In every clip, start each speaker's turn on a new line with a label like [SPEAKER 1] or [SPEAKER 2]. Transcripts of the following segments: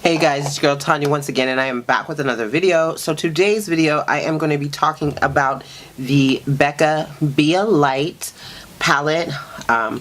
[SPEAKER 1] Hey guys, it's your girl Tonia once again, and I am back with another video. So today's video I am going to be talking about the Becca Be a Light palette.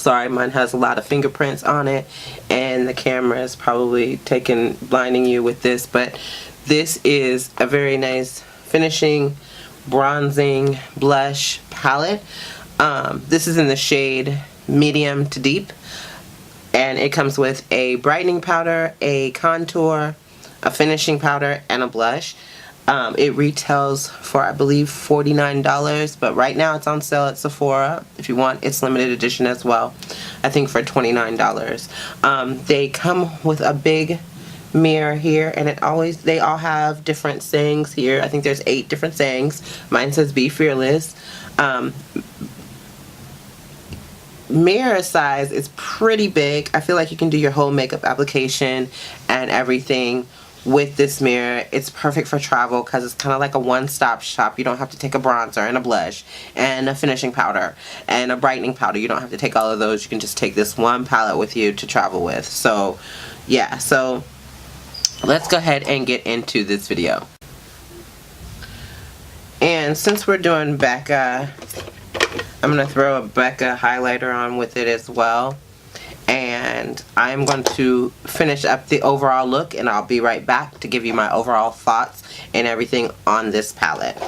[SPEAKER 1] Sorry, mine has a lot of fingerprints on it and the camera is probably blinding you with this, but this is a very nice finishing bronzing blush palette. This is in the shade medium to deep. And it comes with a brightening powder, a contour, a finishing powder, and a blush. It retails for, I believe, $49, but right now it's on sale at Sephora. If you want, it's limited edition as well. I think for $29. They come with a big mirror here, and they all have different sayings here. I think there's 8 different sayings. Mine says "Be fearless." Mirror size is pretty big. I feel like you can do your whole makeup application and everything with this mirror. It's perfect for travel because it's kind of like a one-stop shop. You don't have to take a bronzer and a blush and a finishing powder and a brightening powder. You don't have to take all of those. You can just take this one palette with you to travel with. So yeah, so let's go ahead and get into this video. And since we're doing Becca, I'm going to throw a Becca highlighter on with it as well. And I'm going to finish up the overall look, and I'll be right back to give you my overall thoughts and everything on this palette.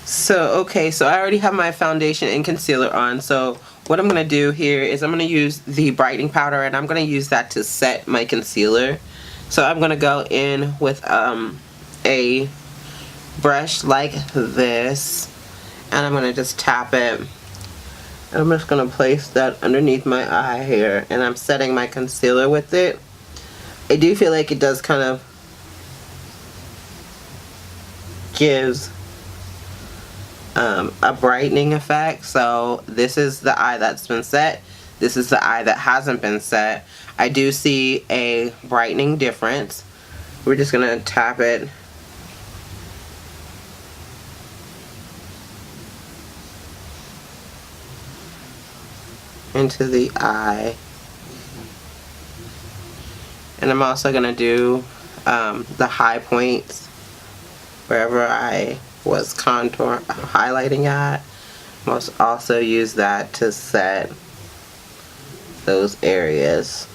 [SPEAKER 1] So I already have my foundation and concealer on. So what I'm going to do here is I'm going to use the brightening powder, and I'm going to use that to set my concealer. So I'm going to go in with a brush like this. And I'm going to just tap it. And I'm just going to place that underneath my eye here. And I'm setting my concealer with it. I do feel like it does kind of gives a brightening effect. So this is the eye that's been set. This is the eye that hasn't been set. I do see a brightening difference. We're just going to tap it into the eye, and I'm also going to do the high points wherever I was highlighting at. Must also use that to set those areas.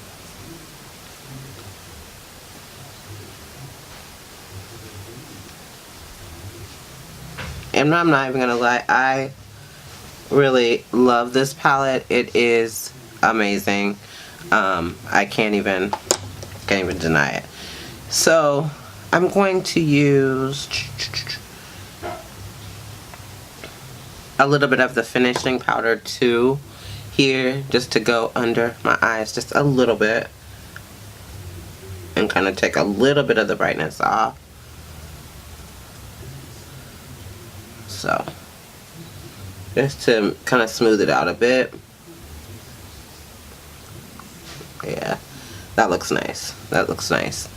[SPEAKER 1] And I'm not even gonna lie, I really love this palette. It is amazing. I can't even deny it. So I'm going to use a little bit of the finishing powder too here, just to go under my eyes just a little bit and kind of take a little bit of the brightness off. So just to kind of smooth it out a bit. Yeah, that looks nice. That looks nice.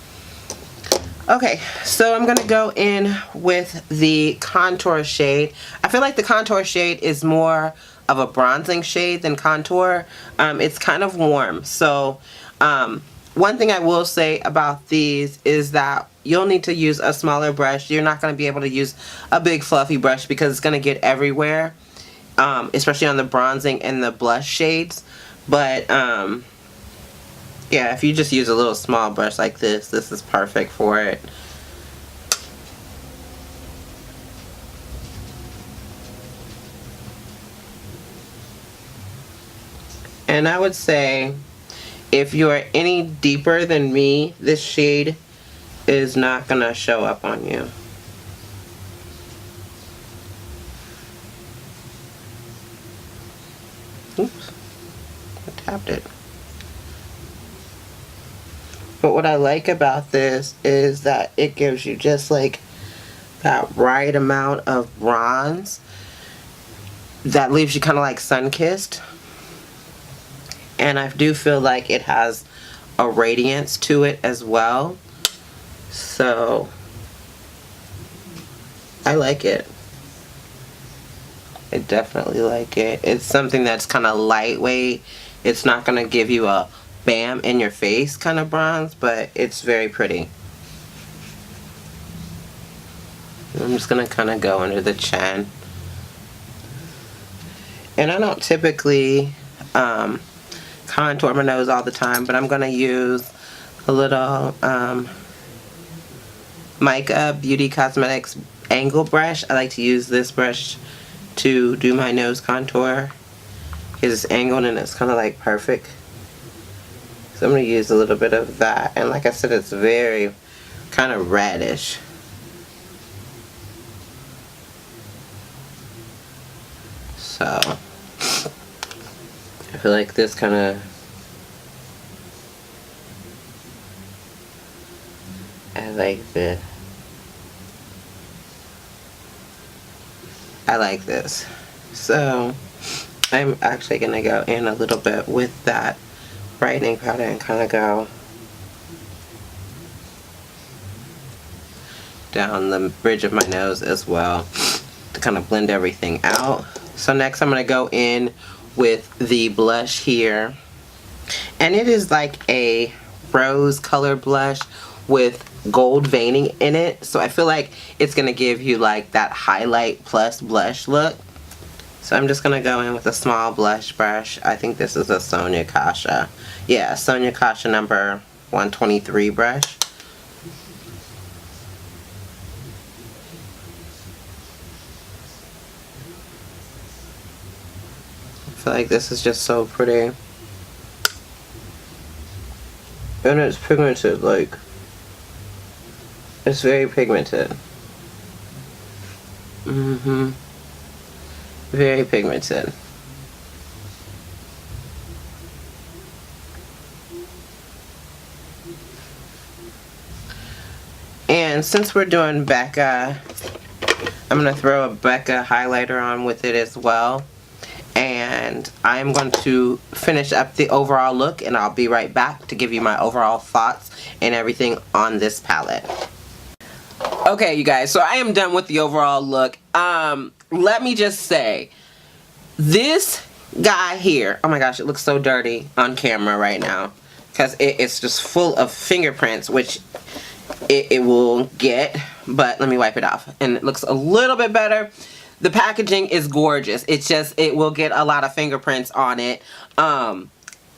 [SPEAKER 1] Okay, so I'm gonna go in with the contour shade. I feel like the contour shade is more of a bronzing shade than contour. It's kind of warm. So one thing I will say about these is that you'll need to use a smaller brush. You're not going to be able to use a big fluffy brush because it's going to get everywhere. Especially on the bronzing and the blush shades. But yeah, if you just use a little small brush like this is perfect for it. And I would say if you're any deeper than me, this shade is not gonna show up on you. Oops, I tapped it. But what I like about this is that it gives you just like that right amount of bronze that leaves you kind of like sun-kissed. And I do feel like it has a radiance to it as well. So I like it. I definitely like it. It's something that's kind of lightweight. It's not going to give you a bam in your face kind of bronze, but it's very pretty. I'm just gonna kind of go under the chin. And I don't typically contour my nose all the time, but I'm gonna use a little Mica Beauty Cosmetics angle brush. I like to use this brush to do my nose contour because it's angled and it's kind of like perfect. So I'm going to use a little bit of that, and like I said, it's very kind of reddish. So I feel like this kind of, I like this. I like this. So I'm actually going to go in a little bit with that brightening powder and kind of go down the bridge of my nose as well to kind of blend everything out. So next I'm going to go in with the blush here, and it is like a rose color blush with gold veining in it, so I feel like it's going to give you like that highlight plus blush look. So I'm just going to go in with a small blush brush. I think this is a Sonia Kasha. Yeah, Sonia Kasha number 123 brush. I feel like this is just so pretty. And it's pigmented, like, it's very pigmented. Very pigmented. And since we're doing Becca, I'm going to throw a Becca highlighter on with it as well. And I'm going to finish up the overall look, and I'll be right back to give you my overall thoughts and everything on this palette. Okay, you guys, so I am done with the overall look. Let me just say, this guy here, oh my gosh, it looks so dirty on camera right now because it's just full of fingerprints, which it will get, but let me wipe it off, and it looks a little bit better. The packaging is gorgeous. It's just, it will get a lot of fingerprints on it.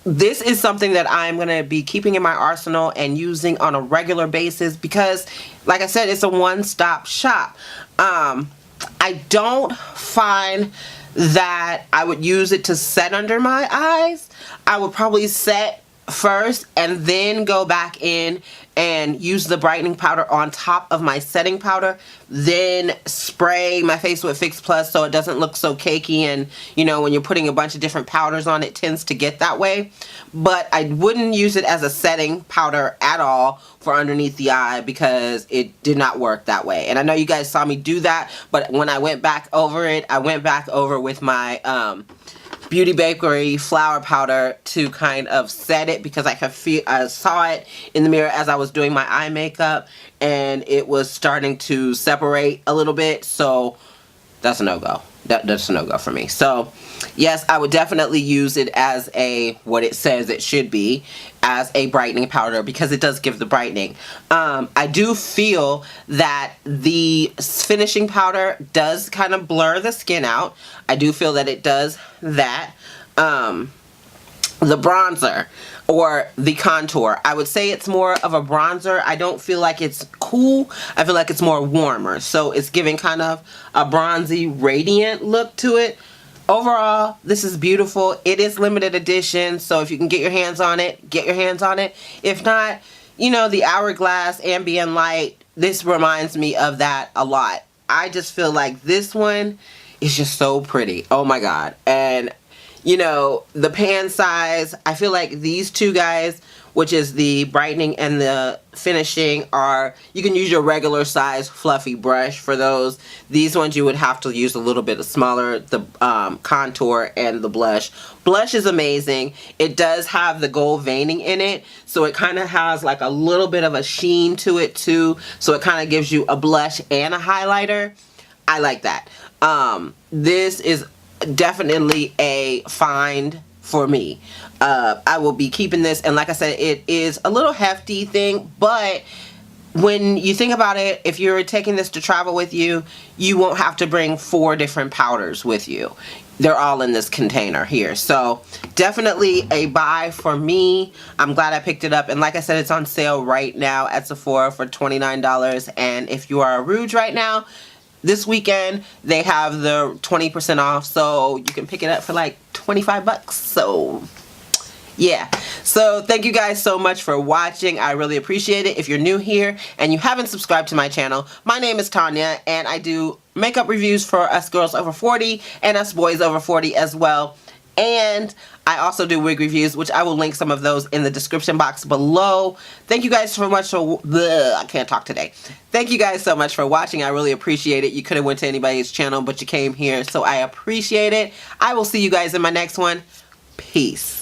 [SPEAKER 1] This is something that I'm going to be keeping in my arsenal and using on a regular basis because, like I said, it's a one-stop shop. I don't find that I would use it to set under my eyes. I would probably set first and then go back in and use the brightening powder on top of my setting powder, then spray my face with Fix Plus so it doesn't look so cakey, and you know, when you're putting a bunch of different powders on, it tends to get that way. But I wouldn't use it as a setting powder at all for underneath the eye because it did not work that way. And I know you guys saw me do that, but when I went back over it, I went back over with my Beauty Bakery flour powder to kind of set it because I saw it in the mirror as I was doing my eye makeup, and it was starting to separate a little bit, so that's a no-go. That's a no-go for me. So yes, I would definitely use it as a, what it says it should be, as a brightening powder because it does give the brightening. I do feel that the finishing powder does kind of blur the skin out. I do feel that it does that. The bronzer or the contour, I would say it's more of a bronzer. I don't feel like it's cool. I feel like it's more warmer. So it's giving kind of a bronzy, radiant look to it. Overall, this is beautiful. It is limited edition, so if you can get your hands on it, get your hands on it. If not, you know, the Hourglass Ambient Light, this reminds me of that a lot. I just feel like this one is just so pretty. Oh my god. And you know, the pan size, I feel like these two guys, which is the brightening and the finishing, are, you can use your regular size fluffy brush for those. These ones you would have to use a little bit smaller, the contour and the blush. Blush is amazing. It does have the gold veining in it, so it kind of has like a little bit of a sheen to it too, so it kind of gives you a blush and a highlighter. I like that. This is definitely a find for me. I will be keeping this, and like I said, it is a little hefty thing, but when you think about it, if you're taking this to travel with you, you won't have to bring 4 different powders with you. They're all in this container here. So definitely a buy for me. I'm glad I picked it up, and like I said, it's on sale right now at Sephora for $29. And if you are a Rouge right now, this weekend they have the 20% off, so you can pick it up for like 25 bucks. So yeah, so thank you guys so much for watching. I really appreciate it. If you're new here and you haven't subscribed to my channel, my name is Tonya, and I do makeup reviews for us girls over 40 and us boys over 40 as well. And I also do wig reviews, which I will link some of those in the description box below. Thank you guys so much for I can't talk today. Thank you guys so much for watching. I really appreciate it. You could have went to anybody's channel, but you came here, so I appreciate it. I will see you guys in my next one. Peace.